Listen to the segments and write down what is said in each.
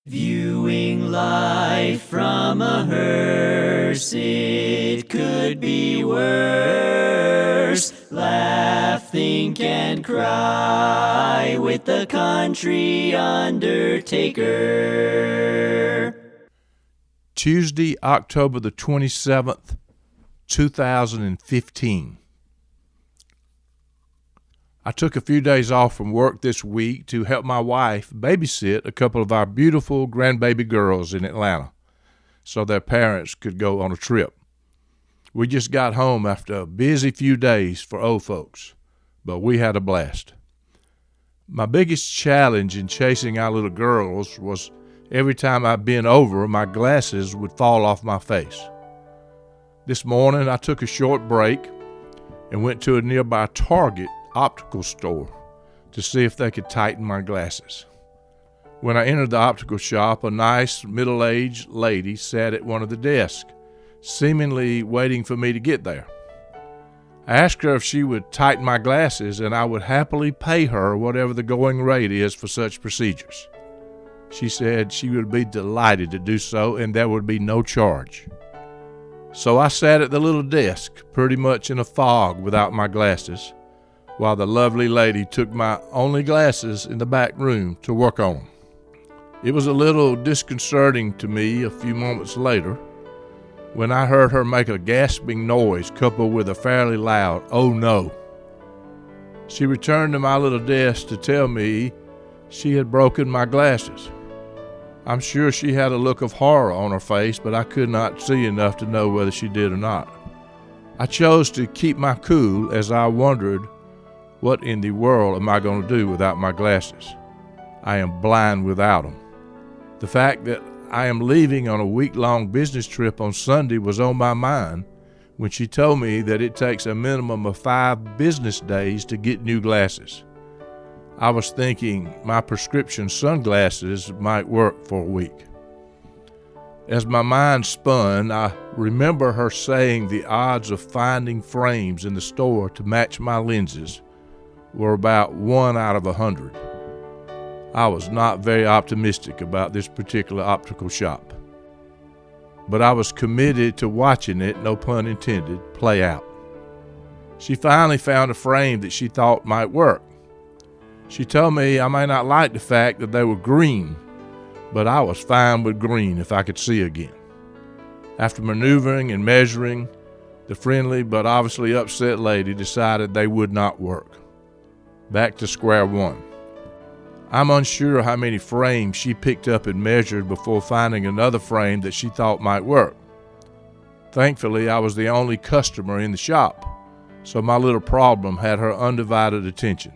Viewing life from a hearse, it could be worse. Laugh, think, and cry with the country undertaker. Tuesday, October the 27th, 2015. I took a few days off from work this week to help my wife babysit a couple of our beautiful grandbaby girls in Atlanta so their parents could go on a trip. We just got home after a busy few days for old folks, but we had a blast. My biggest challenge in chasing our little girls was every time I bent over, my glasses would fall off my face. This morning, I took a short break and went to a nearby Target optical store to see if they could tighten my glasses. When I entered the optical shop, a nice middle-aged lady sat at one of the desks, seemingly waiting for me to get there. I asked her if she would tighten my glasses, and I would happily pay her whatever the going rate is for such procedures. She said she would be delighted to do so, and there would be no charge. So I sat at the little desk, pretty much in a fog without my glasses, while the lovely lady took my only glasses in the back room to work on them. It was a little disconcerting to me a few moments later when I heard her make a gasping noise coupled with a fairly loud, "Oh no." She returned to my little desk to tell me she had broken my glasses. I'm sure she had a look of horror on her face, but I could not see enough to know whether she did or not. I chose to keep my cool as I wondered, what in the world am I going to do without my glasses? I am blind without them. The fact that I am leaving on a week-long business trip on Sunday was on my mind when she told me that it takes a minimum of 5 business days to get new glasses. I was thinking my prescription sunglasses might work for a week. As my mind spun, I remember her saying the odds of finding frames in the store to match my lenses were about 1 out of 100. I was not very optimistic about this particular optical shop, but I was committed to watching it, no pun intended, play out. She finally found a frame that she thought might work. She told me I may not like the fact that they were green, but I was fine with green if I could see again. After maneuvering and measuring, the friendly but obviously upset lady decided they would not work. Back to square one. I'm unsure how many frames she picked up and measured before finding another frame that she thought might work. Thankfully, I was the only customer in the shop, so my little problem had her undivided attention.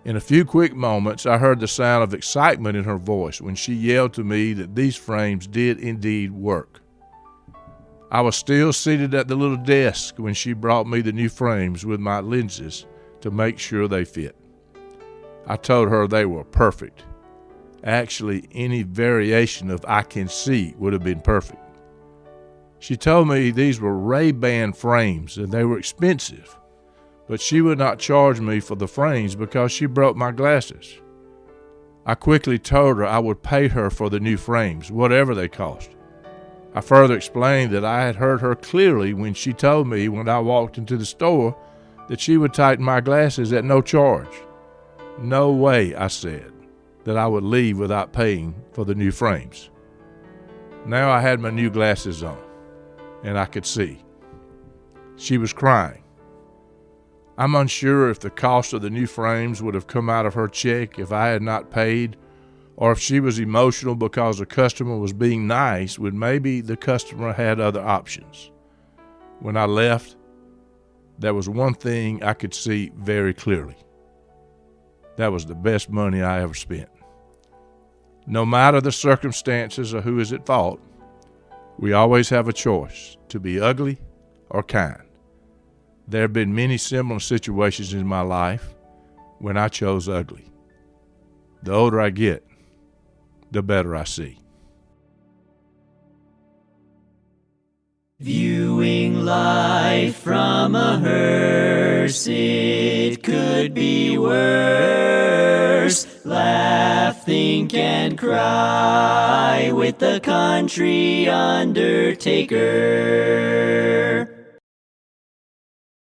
In a few quick moments, I heard the sound of excitement in her voice when she yelled to me that these frames did indeed work. I was still seated at the little desk when she brought me the new frames with my lenses to make sure they fit. I told her they were perfect. Actually, any variation of I can see would have been perfect. She told me these were Ray-Ban frames and they were expensive, but she would not charge me for the frames because she broke my glasses. I quickly told her I would pay her for the new frames, whatever they cost. I further explained that I had heard her clearly when she told me when I walked into the store that she would tighten my glasses at no charge. No way, I said, that I would leave without paying for the new frames. Now I had my new glasses on, and I could see. She was crying. I'm unsure if the cost of the new frames would have come out of her check if I had not paid, or if she was emotional because the customer was being nice when maybe the customer had other options. When I left, there was one thing I could see very clearly. That was the best money I ever spent. No matter the circumstances or who is at fault, we always have a choice to be ugly or kind. There have been many similar situations in my life when I chose ugly. The older I get, the better I see. Viewing life from a hearse, it could be worse. Laugh, think, and cry with the country undertaker.